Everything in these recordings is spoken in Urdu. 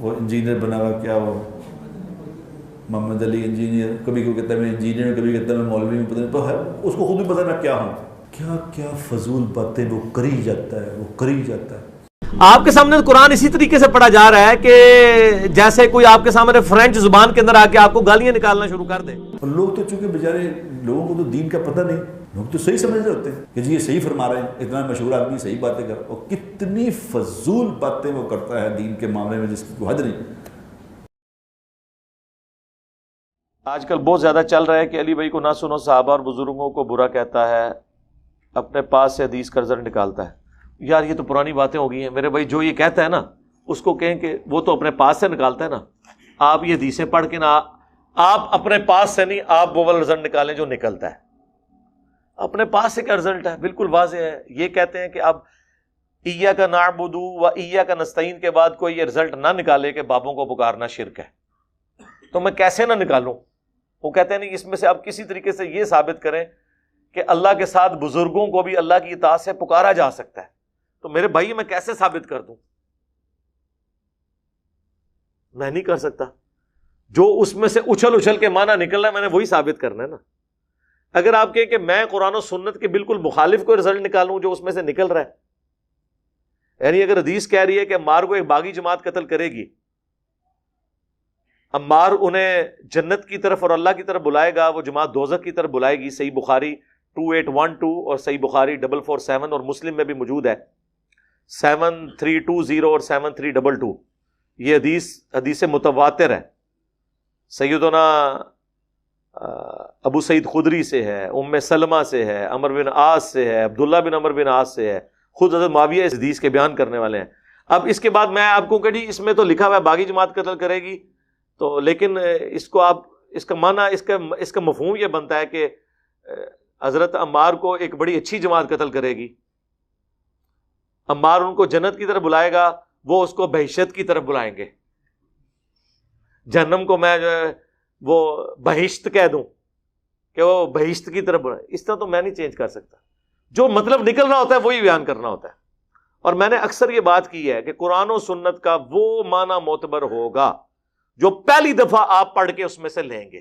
وہ انجینئر بنا ہوا، کیا وہ محمد علی انجینئر، کبھی کوئی کہتا ہے میں انجینئر، کبھی کہتا ہے میں مولوی ہوں، پتہ نہیں تو ہے اس کو خود بھی پتہ میں کیا ہوں. کیا کیا فضول باتیں وہ کری جاتا ہے، وہ کری جاتا ہے. آپ کے سامنے قرآن اسی طریقے سے پڑھا جا رہا ہے کہ جیسے کوئی آپ کے سامنے فرینچ زبان کے اندر آ کے آپ کو گالیاں نکالنا شروع کر دے. اور لوگ تو چونکہ بیچارے لوگوں کو تو دین کا پتہ نہیں، لوگ تو صحیح سمجھ رہے ہوتے ہیں کہ جی یہ صحیح فرما رہے ہیں، اتنا مشہور آدمی صحیح باتیں کر، اور کتنی فضول باتیں وہ کرتا ہے دین کے معاملے میں جس کی کوئی حد نہیں. آج کل بہت زیادہ چل رہا ہے کہ علی بھائی کو نہ سنو، صحابہ اور بزرگوں کو برا کہتا ہے، اپنے پاس سے حدیث کا رزلٹ نکالتا ہے. یار یہ تو پرانی باتیں ہو گئی ہیں میرے بھائی. جو یہ کہتا ہے نا اس کو کہیں کہ وہ تو اپنے پاس سے نکالتا ہے نا. آپ یہ حدیثیں پڑھ کے نا، آپ اپنے پاس سے نہیں، آپ وہ والا رزلٹ نکالیں جو نکلتا ہے. اپنے پاس سے کیا رزلٹ ہے؟ بالکل واضح ہے. یہ کہتے ہیں کہ اب ایاک نعبد و ایاک نستعین کے بعد کوئی یہ رزلٹ نہ نکالے کہ بابوں کو پکارنا شرک ہے، تو میں کیسے نہ نکالوں؟ وہ کہتے ہیں نہیں، اس میں سے آپ کسی طریقے سے یہ ثابت کریں کہ اللہ کے ساتھ بزرگوں کو بھی اللہ کی اطاعت سے پکارا جا سکتا ہے. تو میرے بھائی میں کیسے ثابت کر دوں؟ میں نہیں کر سکتا. جو اس میں سے اچھل اچھل کے معنی نکل رہا ہے میں نے وہی ثابت کرنا ہے نا. اگر آپ کہیں کہ میں قرآن و سنت کے بالکل مخالف کوئی رزلٹ نکالوں جو اس میں سے نکل رہا ہے، یعنی اگر حدیث کہہ رہی ہے کہ عمار کو ایک باغی جماعت قتل کرے گی، عمار انہیں جنت کی طرف اور اللہ کی طرف بلائے گا، وہ جماعت دوزخ کی طرف بلائے گی. صحیح بخاری 2812 اور صحیح بخاری 447 اور مسلم میں بھی موجود ہے 7320 اور 7322. یہ حدیث متواتر ہے. سیدنا ابو سعید خدری سے ہے، ام سلمہ سے ہے، عمر بن عاص سے ہے، عبداللہ بن عمر بن عاص سے ہے، خود حضرت معاویہ اس حدیث کے بیان کرنے والے ہیں. اب اس کے بعد میں آپ کو کہ جی اس میں تو لکھا ہوا ہے باغی جماعت قتل کرے گی، تو لیکن اس کو آپ اس کا معنی اس کا مفہوم یہ بنتا ہے کہ حضرت عمار کو ایک بڑی اچھی جماعت قتل کرے گی، عمار ان کو جنت کی طرف بلائے گا، وہ اس کو بہشت کی طرف بلائیں گے. جہنم کو میں جو ہے وہ بہشت کہہ دوں کہ وہ بہشت کی طرف بلائیں، اس طرح تو میں نہیں چینج کر سکتا. جو مطلب نکلنا ہوتا ہے وہی بیان کرنا ہوتا ہے. اور میں نے اکثر یہ بات کی ہے کہ قرآن و سنت کا وہ معنی معتبر ہوگا جو پہلی دفعہ آپ پڑھ کے اس میں سے لیں گے.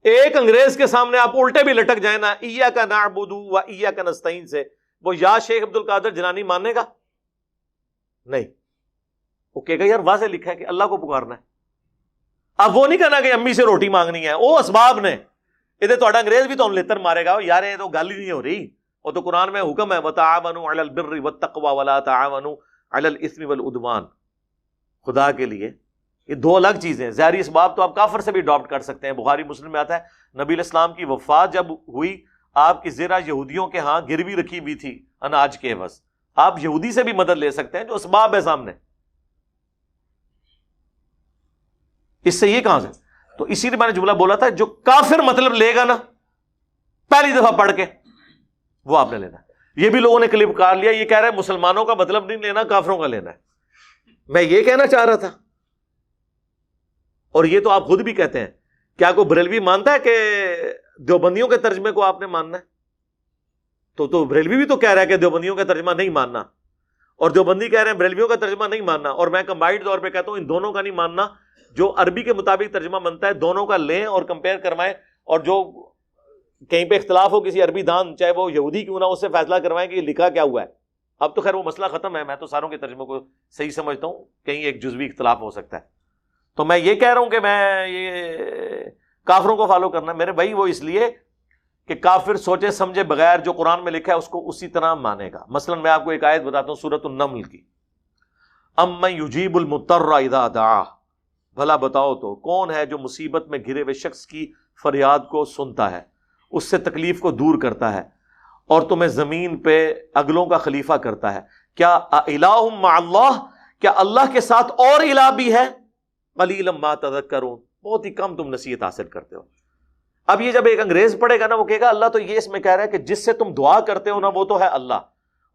ایک انگریز کے سامنے آپ الٹے بھی لٹک جائیں نا، ایاک نعبد و ایاک نستعین سے، وہ یا شیخ عبد القادر جیلانی ماننے گا نہیں. وہ کہے گا یار واضح لکھا ہے کہ اللہ کو پکارنا ہے. اب وہ نہیں کہنا کہ امی سے روٹی مانگنی ہے، وہ اسباب نے ادھر تھوڑا انگریز بھی تو لتر مارے گا یار، یہ تو گل ہی نہیں ہو رہی. وہ تو قرآن میں حکم ہے وتعاونوا علی البر والتقوی ولا تعاونوا علی الاثم والعدوان. خدا کے لیے یہ دو الگ چیزیں ہیں. ظاہری اسباب تو آپ کافر سے بھی اڈاپٹ کر سکتے ہیں. بخاری مسلم میں آتا ہے نبی علیہ السلام کی وفات جب ہوئی، آپ کی زرہ یہودیوں کے ہاں گروی رکھی ہوئی تھی اناج کے عوض. آپ یہودی سے بھی مدد لے سکتے ہیں جو اسباب ہے سامنے. اس سے یہ کہاں سے؟ تو اسی لیے میں نے جملہ بولا تھا جو کافر مطلب لے گا نا پہلی دفعہ پڑھ کے، وہ آپ نے لینا. یہ بھی لوگوں نے کلپ کار لیا، یہ کہہ رہے ہیں مسلمانوں کا مطلب نہیں لینا، کافروں کا لینا ہے. میں یہ کہنا چاہ رہا تھا. اور یہ تو آپ خود بھی کہتے ہیں. کیا کوئی بریلوی مانتا ہے کہ دیوبندیوں کے ترجمے کو آپ نے ماننا ہے؟ تو بریلوی بھی تو کہہ رہا ہے کہ دیوبندیوں کا ترجمہ نہیں ماننا، اور دیوبندی کہہ رہے ہیں بریلویوں کا ترجمہ نہیں ماننا. اور میں کمبائنڈ طور پہ کہتا ہوں ان دونوں کا نہیں ماننا. جو عربی کے مطابق ترجمہ بنتا ہے دونوں کا لیں اور کمپیئر کروائیں، اور جو کہیں پہ اختلاف ہو کسی عربی دان چاہے وہ یہودی کیوں نہ، اس سے فیصلہ کروائیں کہ یہ لکھا کیا ہوا ہے. اب تو خیر وہ مسئلہ ختم ہے، میں تو ساروں کے ترجمے کو صحیح سمجھتا ہوں، کہیں ایک جزوی اختلاف ہو سکتا ہے. تو میں یہ کہہ رہا ہوں کہ میں یہ کافروں کو فالو کرنا میرے بھائی وہ اس لیے کہ کافر سوچے سمجھے بغیر جو قرآن میں لکھا ہے اس کو اسی طرح مانے گا. مثلا میں آپ کو ایک آیت بتاتا ہوں سورۃ النمل کی، امن یجیب المضطر اذا دعا، بھلا بتاؤ تو کون ہے جو مصیبت میں گھرے ہوئے شخص کی فریاد کو سنتا ہے، اس سے تکلیف کو دور کرتا ہے، اور تمہیں زمین پہ اگلوں کا خلیفہ کرتا ہے. کیا الہ مع اللہ، کیا اللہ کے ساتھ اور الہ بھی ہے؟ قلیلا ما تذکرون، بہت ہی کم تم نصیحت حاصل کرتے ہو. اب یہ جب ایک انگریز پڑھے گا نا، وہ کہے گا اللہ تو یہ اس میں کہہ رہا ہے کہ جس سے تم دعا کرتے ہو نا وہ تو ہے اللہ،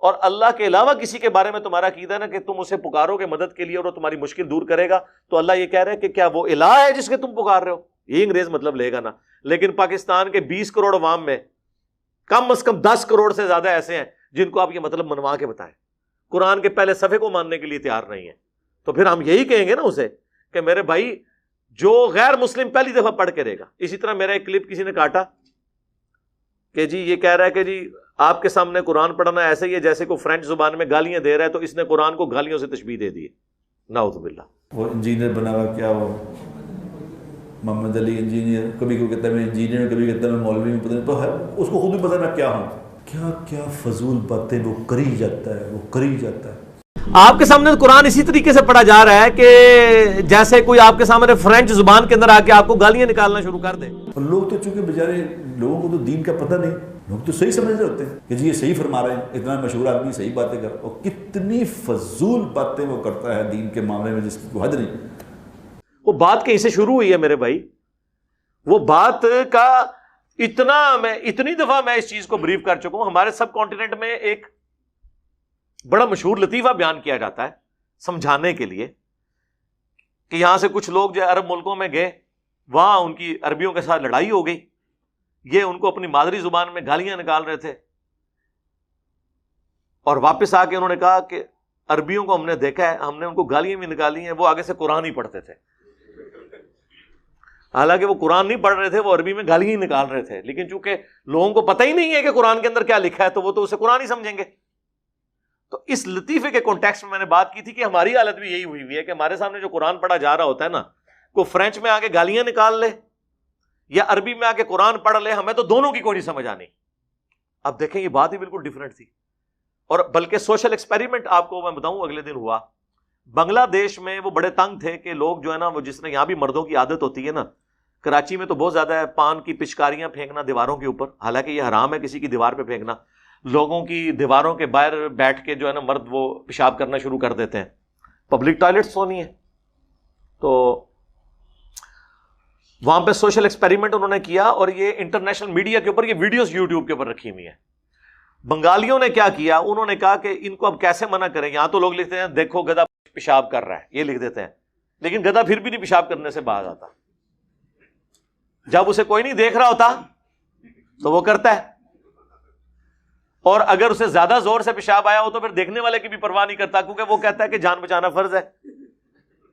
اور اللہ کے علاوہ کسی کے بارے میں تمہارا عقیدہ نا کہ تم اسے پکارو گے مدد کے لیے اور وہ تمہاری مشکل دور کرے گا، تو اللہ یہ کہہ رہا ہے کہ کیا وہ الہ ہے جس کے تم پکار رہے ہو؟ یہ انگریز مطلب لے گا نا. لیکن پاکستان کے 20 کروڑ عوام میں کم از کم 10 کروڑ سے زیادہ ایسے ہیں جن کو آپ یہ مطلب منوا کے بتائیں. قرآن کے پہلے صفحے کو ماننے کے لیے تیار نہیں ہے، تو پھر ہم یہی کہیں گے نا اسے کہ میرے بھائی جو غیر مسلم پہلی دفعہ پڑھ کے رہے گا. اسی طرح میرا ایک کلپ کسی نے کاٹا کہ جی یہ کہہ رہا ہے کہ جی آپ کے سامنے قرآن پڑھنا ایسا ہی ہے جیسے کوئی فرینچ زبان میں گالیاں دے رہا ہے، تو اس نے قرآن کو گالیوں سے تشبیہ دے دی ہے. نعوذ باللہ. وہ انجینئر بنا ہوا کیا وہ محمد علی انجینئر، کبھی کوئی کہتا ہے میں انجینئر، کبھی کہتا ہے میں مولوی ہوں، پتہ نہیں تو ہے اس کو خود بھی پتہ میں کیا ہوں. کیا کیا فضول باتیں وہ کری جاتا ہے، وہ کری جاتا ہے. آپ کے سامنے قرآن اسی طریقے سے پڑھا جا رہا ہے کہ جیسے کوئی آپ کے سامنے فرینچ زبان کے اندر آ کے آپ کو گالیاں نکالنا شروع کر دے. اور لوگ تو چونکہ بیچارے لوگوں کو تو دین کا پتہ نہیں، لوگ تو صحیح سمجھ رہے ہوتے ہیں کہ جی یہ صحیح فرما رہے ہیں، اتنا مشہور آدمی صحیح باتیں کر، اور کتنی فضول باتیں وہ کرتا ہے دین کے معاملے میں جس کی کوئی حد نہیں. وہ بات کہیں سے شروع ہوئی ہے میرے بھائی، وہ بات کا اتنی دفعہ میں اس چیز کو بریف کر چکا ہوں. ہمارے سب کانٹیننٹ میں ایک بڑا مشہور لطیفہ بیان کیا جاتا ہے سمجھانے کے لیے کہ یہاں سے کچھ لوگ جو عرب ملکوں میں گئے، وہاں ان کی عربیوں کے ساتھ لڑائی ہو گئی، یہ ان کو اپنی مادری زبان میں گالیاں نکال رہے تھے، اور واپس آ کے انہوں نے کہا کہ عربیوں کو ہم نے دیکھا ہے، ہم نے ان کو گالیاں بھی نکالی ہیں، وہ آگے سے قرآن ہی پڑھتے تھے. حالانکہ وہ قرآن نہیں پڑھ رہے تھے، وہ عربی میں گالیاں ہی نکال رہے تھے، لیکن چونکہ لوگوں کو پتہ ہی نہیں ہے کہ قرآن کے اندر کیا لکھا ہے تو وہ تو اسے قرآن ہی سمجھیں گے. تو اس لطیفے کے کانٹیکسٹ میں نے بات کی تھی کہ ہماری حالت بھی یہی ہوئی ہے کہ ہمارے سامنے جو قرآن پڑھا جا رہا ہوتا ہے نا، کوئی فرینچ میں آ کے گالیاں نکال لے یا عربی میں آ کے قرآن پڑھ لے، ہمیں تو دونوں کی کوئی نہیں سمجھ آنی. اب دیکھیں یہ بات ہی بالکل ڈیفرنٹ تھی. اور بلکہ سوشل ایکسپیریمنٹ آپ کو میں بتاؤں اگلے دن ہوا بنگلہ دیش میں. وہ بڑے تنگ تھے کہ لوگ جو ہے نا، وہ جس نے یہاں بھی مردوں کی عادت ہوتی ہے نا، کراچی میں تو بہت زیادہ ہے، پان کی پچکاریاں پھینکنا دیواروں کے اوپر، حالانکہ یہ حرام ہے کسی کی دیوار پہ پھینکنا. لوگوں کی دیواروں کے باہر بیٹھ کے جو ہے نا مرد وہ پیشاب کرنا شروع کر دیتے ہیں. پبلک ٹوائلٹس تو نہیں ہے. تو وہاں پہ سوشل ایکسپیریمنٹ انہوں نے کیا، اور یہ انٹرنیشنل میڈیا کے اوپر یہ ویڈیوز یوٹیوب کے اوپر رکھی ہوئی ہیں. بنگالیوں نے کیا کیا، انہوں نے کہا کہ ان کو اب کیسے منع کریں. یہاں تو لوگ لکھتے ہیں دیکھو گدھا پیشاب کر رہا ہے، یہ لکھ دیتے ہیں، لیکن گدھا پھر بھی نہیں پیشاب کرنے سے باز آتا. جب اسے کوئی نہیں دیکھ رہا ہوتا تو وہ کرتا ہے، اور اگر اسے زیادہ زور سے پیشاب آیا ہو تو پھر دیکھنے والے کی بھی پرواہ نہیں کرتا، کیونکہ وہ کہتا ہے کہ جان بچانا فرض ہے.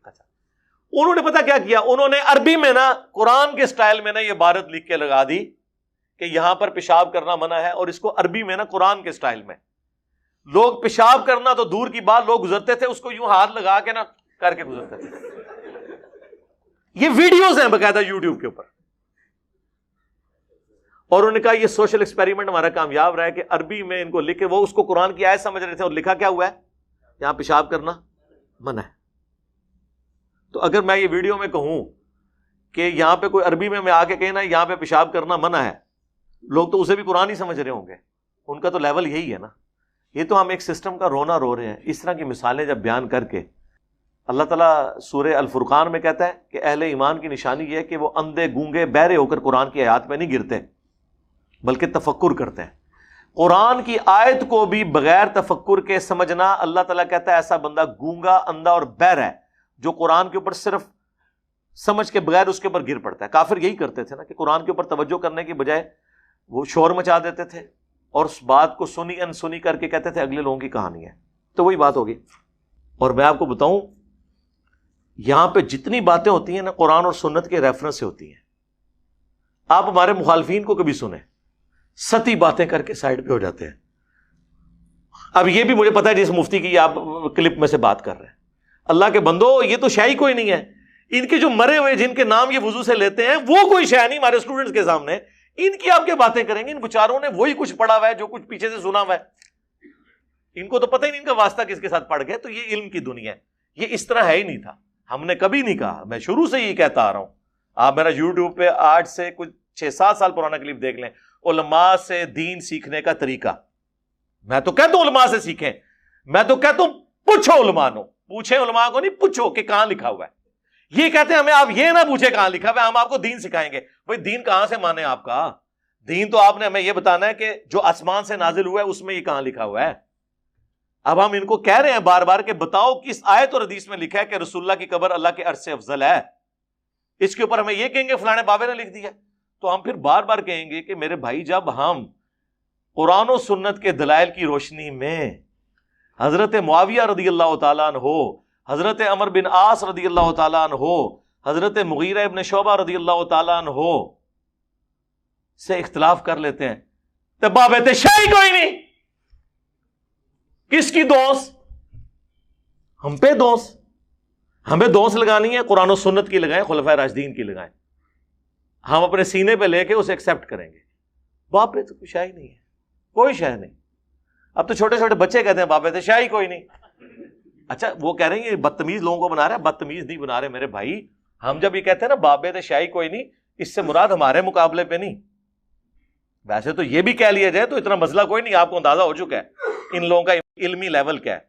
اچھا، انہوں نے پتا کیا کیا، انہوں نے عربی میں نا قرآن کے سٹائل میں نا یہ عبارت لکھ کے لگا دی کہ یہاں پر پیشاب کرنا منع ہے، اور اس کو عربی میں نا قرآن کے سٹائل میں. لوگ پیشاب کرنا تو دور کی بات، لوگ گزرتے تھے اس کو یوں ہاتھ لگا کے نا کر کے گزرتے تھے. یہ ویڈیوز ہیں باقاعدہ یوٹیوب کے اوپر. اور انہوں نے کہا یہ سوشل ایکسپیریمنٹ ہمارا کامیاب رہا ہے کہ عربی میں ان کو لکھے، وہ اس کو قرآن کی آیت سمجھ رہے تھے، اور لکھا کیا ہوا ہے، یہاں پیشاب کرنا منع ہے. تو اگر میں یہ ویڈیو میں کہوں کہ یہاں پہ کوئی عربی میں آ کے کہے نا یہاں پہ پیشاب کرنا منع ہے، لوگ تو اسے بھی قرآن ہی سمجھ رہے ہوں گے. ان کا تو لیول یہی ہے نا. یہ تو ہم ایک سسٹم کا رونا رو رہے ہیں. اس طرح کی مثالیں جب بیان کر کے اللہ تعالیٰ سورہ الفرقان میں کہتا ہے کہ اہل ایمان کی نشانی یہ ہے کہ وہ اندھے گونگے بہرے ہو کر قرآن کی آیات میں نہیں گرتے، بلکہ تفکر کرتے ہیں. قرآن کی آیت کو بھی بغیر تفکر کے سمجھنا، اللہ تعالیٰ کہتا ہے ایسا بندہ گونگا، اندھا اور بہرا ہے جو قرآن کے اوپر صرف سمجھ کے بغیر اس کے اوپر گر پڑتا ہے. کافر یہی کرتے تھے نا کہ قرآن کے اوپر توجہ کرنے کی بجائے وہ شور مچا دیتے تھے، اور اس بات کو سنی انسنی کر کے کہتے تھے اگلے لوگوں کی کہانی ہے. تو وہی بات ہوگی. اور میں آپ کو بتاؤں یہاں پہ جتنی باتیں ہوتی ہیں نا قرآن اور سنت کے ریفرنس سے ہوتی ہیں. آپ ہمارے مخالفین کو کبھی سنیں، ستی باتیں کر کے سائڈ پہ ہو جاتے ہیں. اب یہ بھی مجھے پتا ہے جس مفتی کی آپ کلپ میں سے بات کر رہے ہیں، اللہ کے بندو یہ تو شے ہی کوئی نہیں ہے. ان کے جو مرے ہوئے جن کے نام یہ وضو سے لیتے ہیں وہ کوئی شے نہیں ہمارے اسٹوڈنٹس کے سامنے. ان کی آپ کے باتیں کریں گے، ان بیچاروں نے وہی کچھ پڑھا ہوا ہے جو کچھ پیچھے سے سنا ہوا ہے. ان کو تو پتہ ہی نہیں ان کا واسطہ کس کے ساتھ پڑ گئے. تو یہ علم کی دنیا ہے، یہ اس طرح ہے ہی نہیں تھا. ہم نے کبھی نہیں کہا، میں شروع سے ہی کہتا آ رہا ہوں. آپ میرا یوٹیوب پہ آج سے کچھ 6-7 سال پرانا کلپ دیکھ لیں، علماء سے دین سیکھنے کا طریقہ. میں تو کہتا ہوں علماء سے سیکھیں، میں تو کہتا ہوں پوچھو علماء کو، پوچھیں علماء کو نہیں، پوچھو کہ کہاں لکھا ہوا ہے. یہ کہتے ہیں ہمیں آپ یہ نہ پوچھیں کہاں لکھا ہوا ہے، ہم آپ کو دین سکھائیں گے. بھائی دین کہاں سے مانے آپ کا؟ دین تو آپ نے ہمیں یہ بتانا ہے کہ جو آسمان سے نازل ہوا ہے اس میں یہ کہاں لکھا ہوا ہے. اب ہم ان کو کہہ رہے ہیں بار بار کہ بتاؤ کس آیت اور حدیث میں لکھا ہے کہ رسول اللہ کی قبر اللہ کے عرش سے افضل ہے. اس کے اوپر ہمیں یہ کہیں گے فلانے بابے نے لکھ دیا. تو ہم پھر بار بار کہیں گے کہ میرے بھائی جب ہم قرآن و سنت کے دلائل کی روشنی میں حضرت معاویہ رضی اللہ تعالیٰ عنہ، حضرت عمر بن عاص رضی اللہ تعالیٰ عنہ، حضرت مغیرہ ابن شعبہ رضی اللہ تعالیٰ عنہ سے اختلاف کر لیتے ہیں تو بابت شاہی کوئی نہیں. کس کی دوست؟ ہم پہ دوست. ہمیں دوست لگانی ہے قرآن و سنت کی لگائیں، خلفائے راشدین کی لگائیں. ہم اپنے سینے پہ لے کے اسے ایکسپٹ کریں گے. باپ پہ تو کوئی شاہی نہیں ہے، کوئی شاہ نہیں. اب تو چھوٹے چھوٹے بچے کہتے ہیں باپ پہ تو شاہی کوئی نہیں. اچھا وہ کہہ رہے ہیں یہ بدتمیز لوگوں کو بنا رہے ہیں. بدتمیز نہیں بنا رہے میرے بھائی. ہم جب یہ کہتے ہیں نا باپ پہ تو شاہی کوئی نہیں، اس سے مراد ہمارے مقابلے پہ نہیں. ویسے تو یہ بھی کہہ لیا جائے تو اتنا مسئلہ کوئی نہیں، آپ کو اندازہ ہو چکا ہے ان لوگوں کا علمی لیول کیا ہے.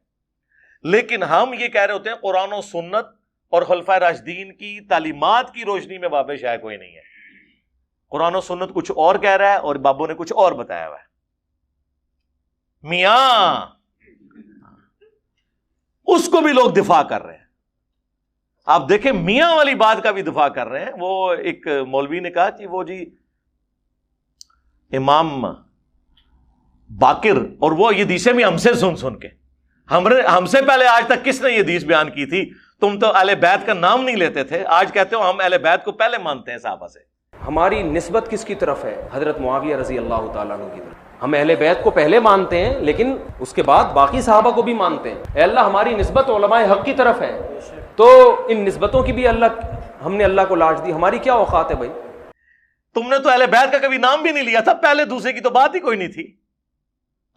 لیکن ہم یہ کہہ رہے ہوتے ہیں قرآن و سنت اور خلفائے راشدین کی تعلیمات کی روشنی میں باب شاہ کوئی نہیں ہے. قرآن و سنت کچھ اور کہہ رہا ہے اور بابوں نے کچھ اور بتایا ہوا ہے. میاں اس کو بھی لوگ دفاع کر رہے ہیں. آپ دیکھیں میاں والی بات کا بھی دفاع کر رہے ہیں. وہ ایک مولوی نے کہا کہ وہ جی امام باقر، اور وہ یہ حدیثیں بھی ہم سے سن کے ہم سے پہلے آج تک کس نے یہ حدیث بیان کی تھی؟ تم تو اہل بیت کا نام نہیں لیتے تھے، آج کہتے ہو ہم اہل بیت کو پہلے مانتے ہیں صحابہ سے. ہماری نسبت کس کی طرف ہے؟ حضرت معاویہ رضی اللہ تعالیٰ عنہ کی طرف. ہم اہل بیت کو پہلے مانتے ہیں لیکن اس کے بعد باقی صحابہ کو بھی مانتے ہیں. اے اللہ ہماری نسبت علماء حق کی طرف ہے، تو ان نسبتوں کی بھی ہم نے اللہ کو لاج دی. ہماری کیا اوقات ہے بھائی؟ تم نے تو اہل بیت کا کبھی نام بھی نہیں لیا تھا، پہلے دوسرے کی تو بات ہی کوئی نہیں تھی.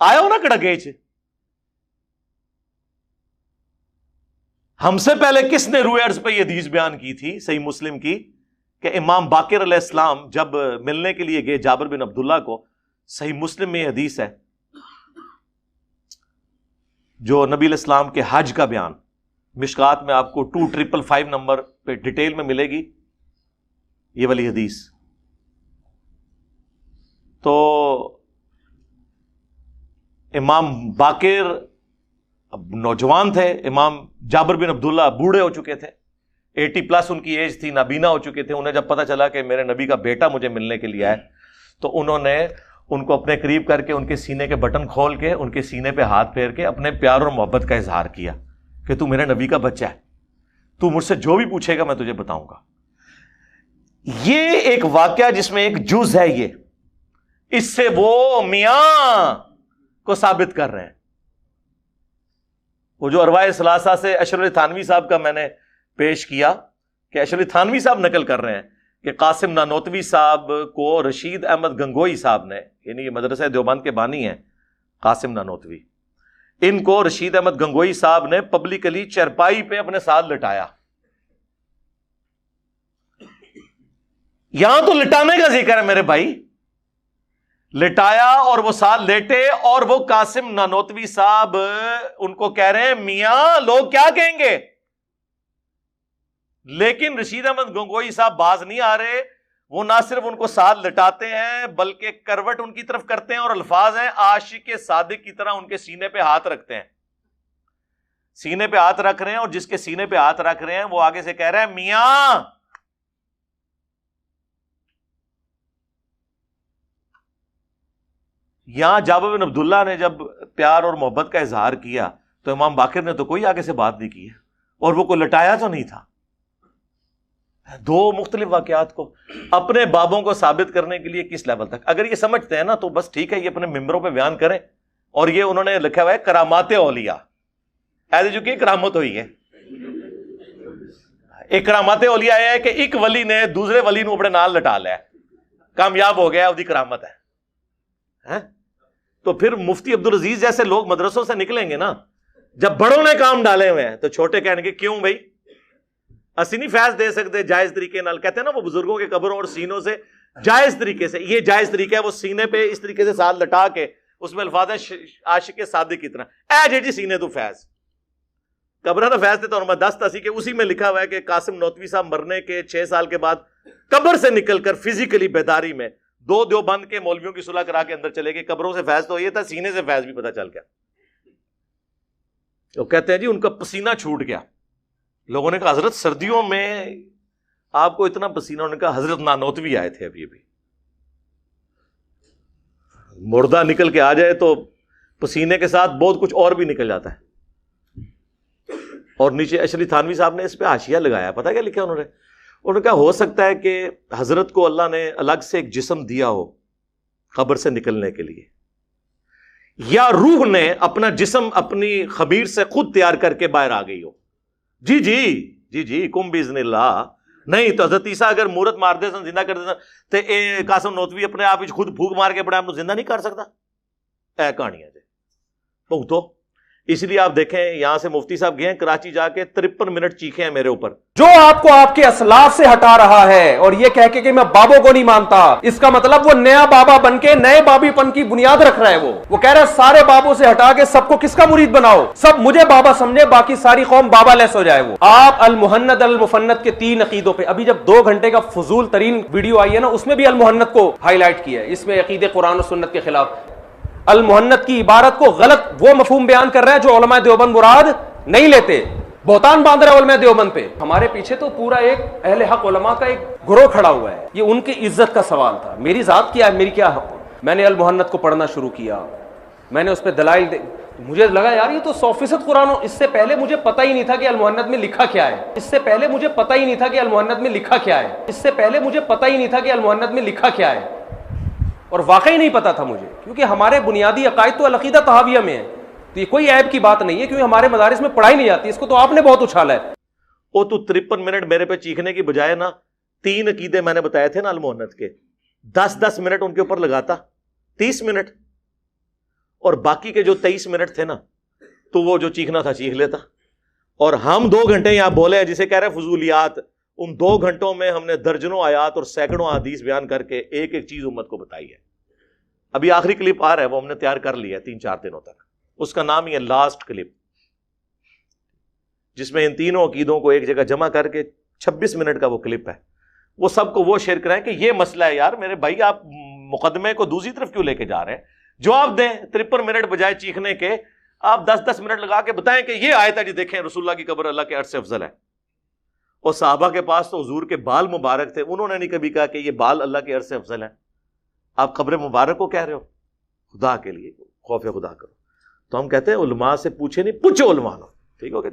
آیا ہو نا کڑگیچ. ہم سے پہلے کس نے روئے عرض پہ یہ حدیث بیان کی تھی صحیح مسلم کی کہ امام باقر علیہ السلام جب ملنے کے لیے گئے جابر بن عبداللہ کو؟ صحیح مسلم میں یہ حدیث ہے جو نبی علیہ السلام کے حج کا بیان، مشکات میں آپ کو 2555 نمبر پہ ڈیٹیل میں ملے گی یہ والی حدیث. تو امام باقر اب نوجوان تھے، امام جابر بن عبداللہ بوڑھے ہو چکے تھے، 80+ ان کی ایج تھی، نابینا ہو چکے تھے. انہیں جب پتا چلا کہ میرے نبی کا بیٹا مجھے ملنے کے لیے آئے تو انہوں نے ان کو اپنے قریب کر کے ان کے سینے کے بٹن کھول کے ان کے سینے پہ ہاتھ پھیر کے اپنے پیار اور محبت کا اظہار کیا کہ تو میرے نبی کا بچہ ہے، تو مجھ سے جو بھی پوچھے گا میں تجھے بتاؤں گا. یہ ایک واقعہ جس میں ایک جز ہے، یہ اس سے وہ میاں کو ثابت کر رہے ہیں. وہ جو ارواح ثلاثہ سے اشرف علی تھانوی صاحب کا میں نے پیش کیا کہ اشرف علی تھانوی صاحب نقل کر رہے ہیں کہ قاسم نانوتوی صاحب کو رشید احمد گنگوئی صاحب نے، یعنی یہ مدرسہ دیوبند کے بانی ہیں قاسم نانوتوی، ان کو رشید احمد گنگوئی صاحب نے پبلکلی چرپائی پہ اپنے ساتھ لٹایا. یہاں تو لٹانے کا ذکر ہے میرے بھائی، لٹایا اور وہ ساتھ لیٹے، اور وہ قاسم نانوتوی صاحب ان کو کہہ رہے ہیں میاں لوگ کیا کہیں گے. لیکن رشید احمد گنگوئی صاحب باز نہیں آ رہے. وہ نہ صرف ان کو ساتھ لٹاتے ہیں بلکہ کروٹ ان کی طرف کرتے ہیں، اور الفاظ ہیں عاشق صادق کی طرح ان کے سینے پہ ہاتھ رکھتے ہیں. سینے پہ ہاتھ رکھ رہے ہیں، اور جس کے سینے پہ ہاتھ رکھ رہے ہیں وہ آگے سے کہہ رہے ہیں میاں. یہاں جابر بن عبداللہ نے جب پیار اور محبت کا اظہار کیا تو امام باقر نے تو کوئی آگے سے بات نہیں کی ہے، اور وہ کوئی لٹایا تو نہیں تھا. دو مختلف واقعات کو اپنے بابوں کو ثابت کرنے کے لیے کس لیول تک اگر یہ سمجھتے ہیں نا تو بس ٹھیک ہے، یہ اپنے ممبروں پہ بیان کریں. اور یہ انہوں نے لکھا ہوا ہے کرامات اولیاء، ایسے جو کہ کرامت ہوئی ہے. ایک کرامات اولیاء ہے کہ ایک ولی نے دوسرے ولی نو اپنے نال لٹا لیا، کامیاب ہو گیا، وہ کرامت ہے. تو پھر مفتی عبدالعزیز جیسے لوگ مدرسوں سے نکلیں گے نا، جب بڑوں نے کام ڈالے ہوئے ہیں تو چھوٹے کہنے کے کیوں بھائی اسی نہیں فیض دے سکتے جائز طریقے نال. کہتے ہیں نا وہ بزرگوں کے قبروں اور سینوں سے جائز طریقے سے، یہ جائز طریقہ ہے، وہ سینے پہ اس طریقے سے ساتھ لٹا کے اس میں الفاظ ہیں عاشق صادق کی طرح اے جی سینے تو فیض قبرہ تو فیض تھے. تو میں 10 تسی کہ اسی میں لکھا ہوا ہے کہ قاسم نوتوی صاحب مرنے کے 6 سال کے بعد قبر سے نکل کر فزیکلی بیداری میں 2 دیوبند کے مولویوں کی صلح کرا کے اندر چلے گئے. قبروں سے فیض تو یہ تھا، سینے سے فیض بھی پتہ چل گیا. وہ کہتے ہیں جی ان کا پسینہ چھوٹ گیا. لوگوں نے کہا حضرت سردیوں میں آپ کو اتنا پسینہ؟ انہوں نے کہا حضرت نانوتوی آئے تھے ابھی مردہ نکل کے آ جائے تو پسینے کے ساتھ بہت کچھ اور بھی نکل جاتا ہے. اور نیچے اشرف تھانوی صاحب نے اس پہ حاشیہ لگایا, پتہ کیا لکھا انہوں نے کہا ہو سکتا ہے کہ حضرت کو اللہ نے الگ سے ایک جسم دیا ہو قبر سے نکلنے کے لیے, یا روح نے اپنا جسم اپنی خمیر سے خود تیار کر کے باہر آ گئی ہو. جی کم باذن اللہ. نہیں تو حضرت عیسیٰ اگر مورت مار دے سن, زندہ کر دے سن, تو اے قاسم نوتوی اپنے آپ خود پھونک مار کے پڑے آپ کو زندہ نہیں کر سکتا. اے کہانی ہے جی تو اس لیے آپ دیکھیں یہاں سے مفتی صاحب گئے ہیں کراچی جا کے 53 منٹ چیخے ہیں میرے اوپر. جو آپ کو آپ کے اسلاف سے ہٹا رہا ہے اور یہ کہہ کے کہ میں بابوں کو نہیں مانتا, اس کا مطلب وہ نیا بابا بن کے نئے بابی پن کی بنیاد رکھ رہا ہے. وہ کہہ رہا ہے سارے بابوں سے ہٹا کے سب کو کس کا مرید بناؤ, سب مجھے بابا سمجھے, باقی ساری قوم بابا لیس ہو جائے. وہ آپ المحند المفند کے 3 عقیدوں پہ ابھی جب 2 گھنٹے کا فضول ترین ویڈیو آئی ہے نا, اس میں بھی المحند کو ہائی لائٹ کیا ہے. اس میں عقیدے قرآن و سنت کے خلاف المحنت کی عبارت کو غلط وہ مفہوم بیان کر رہا ہے جو علماء دیوبند مراد نہیں لیتے, بہتان باندھ رہا ہے علماء دیوبند پہ. ہمارے پیچھے تو پورا ایک اہل حق علماء کا ایک گروہ کھڑا ہوا ہے. یہ ان کی عزت کا سوال تھا. میری ذات کیا ہے, میری کیا حق. میں نے المحنت کو پڑھنا شروع کیا, میں نے اس پہ دلائل مجھے لگا یار یہ تو 100% قرآن. اس سے پہلے مجھے پتہ ہی نہیں تھا کہ المحنت میں لکھا کیا ہے. اس سے پہلے مجھے پتہ ہی نہیں تھا کہ المحنت میں لکھا کیا ہے. اس سے پہلے مجھے پتہ ہی نہیں تھا کہ المحنت میں لکھا کیا ہے. اور واقعی نہیں پتا تھا مجھے, کیونکہ ہمارے بنیادی عقائد تو العقیدہ طحاویہ میں ہے. تو یہ کوئی عیب کی بات نہیں ہے, کیونکہ ہمارے مدارس میں پڑھائی نہیں جاتی. اس کو تو آپ نے بہت اچھالا ہے. وہ تو 53 منٹ میرے پہ چیخنے کی بجائے نا 3 عقیدے میں نے بتائے تھے نا المحنت کے, 10 منٹ ان کے اوپر لگاتا, 30 منٹ, اور باقی کے جو 23 منٹ تھے نا تو وہ جو چیخنا تھا چیخ لیتا. اور ہم 2 گھنٹے یہاں بولے ہیں جسے کہہ رہے ہیں فضولیات. ان 2 گھنٹوں میں ہم نے درجنوں آیات اور سینکڑوں احادیث بیان کر کے ایک ایک چیز امت کو بتائی ہے. ابھی آخری کلپ آ رہا ہے, وہ ہم نے تیار کر لیا ہے 3-4 دنوں تک. اس کا نام ہی ہے لاسٹ کلپ, جس میں ان تینوں عقیدوں کو ایک جگہ جمع کر کے 26 منٹ کا وہ کلپ ہے. وہ سب کو وہ شیئر کرائیں کہ یہ مسئلہ ہے یار میرے بھائی, آپ مقدمے کو دوسری طرف کیوں لے کے جا رہے ہیں. جواب دیں 53 منٹ بجائے چیخنے کے, آپ 10 منٹ لگا کے بتائیں کہ یہ آیت ہے جی دیکھیں رسول اللہ کی قبر اللہ کے عرش سے افضل ہے. اور صحابہ کے پاس تو حضور کے بال مبارک تھے, انہوں نے نہیں کبھی کہا کہ یہ بال اللہ کے عرش سے افضل ہے. آپ قبر مبارک کو کہہ رہے ہو, خدا کے لیے خوف خدا کرو. تو ہم کہتے ہیں علماء سے پوچھے نہیں, پوچھو علماء. ٹھیک ہو گیا.